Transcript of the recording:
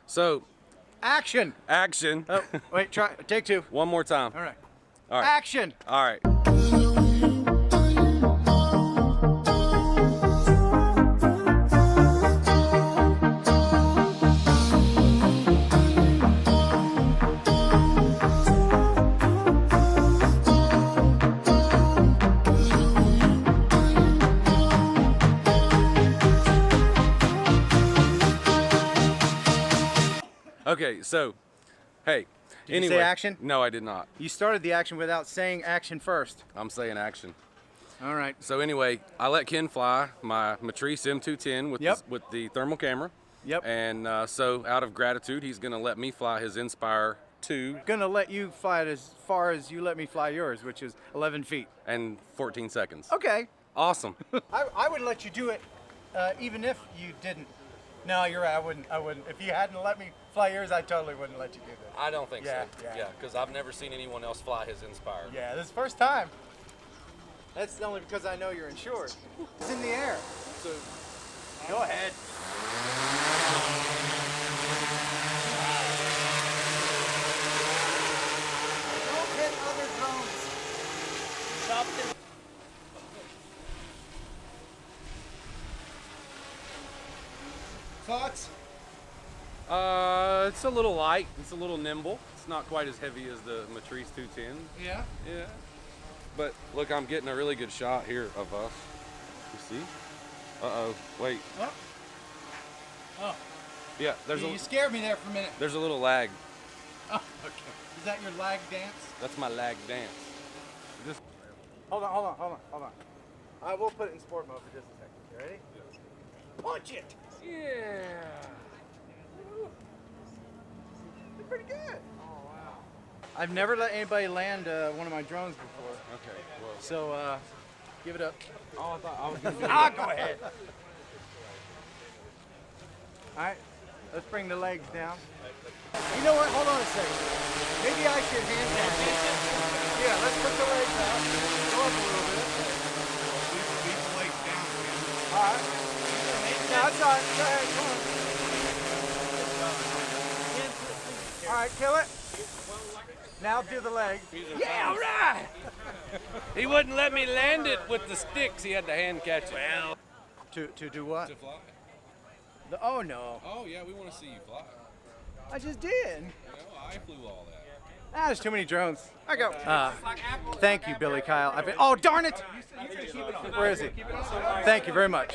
So, Action. action. Oh, wait, try, take two. One more time. All right. All right. Action. All right. Okay, so, hey. Did anyway, you say action? No, I did not. You started the action without saying action first. I'm saying action. All right. So anyway, I let Ken fly my Matrice M210 with, Yep. with the thermal camera. Yep. And so out of gratitude, he's gonna let me fly his Inspire 2 Gonna let you fly it as far as you let me fly yours, which is 11 feet. and 14 seconds. Okay. Awesome. I would let you do it even if you didn't. No, you're right. I wouldn't. If you hadn't let me fly yours, I totally wouldn't let you do that. I don't think Yeah, so. yeah. Yeah, because I've never seen anyone else fly his Inspire. Yeah, this is the first time. That's only because I know you're insured. It's in the air. So, Go ahead. Don't hit other drones. Thoughts? it's a little light. It's a little nimble. It's not quite as heavy as the Matrice 210. Yeah. Yeah. But look, I'm getting a really good shot here of us. You see? Uh-oh. Wait. Oh. Oh. Yeah, there's You scared me there for a minute. there's a little lag. Oh, okay. Is that your lag dance? That's my lag dance. Just Hold on. I will put it in sport mode for just a second. You ready? Punch it! yeah. They're pretty good. Oh, wow. I've never let anybody land one of my drones before. Okay. Well. So, give it up. Oh, I thought I was gonna do Go ahead. All right, let's bring the legs down. You know what? Hold on a second. Maybe I should hand catch it. Yeah, let's put the legs out. Go up a little bit. Leave the legs down. All right. No, that's all right. Go ahead. Come on. All right, kill it. Now do the legs. Yeah, all right. He wouldn't let me land it with the sticks. He had to hand catch it. Well, To do what? to fly. Oh no. Oh yeah, we want to see you fly. I just did. You know, I flew all that. There's too many drones. I go. Thank you, Billy Kyle. Oh, darn it! Where is he? Thank you very much.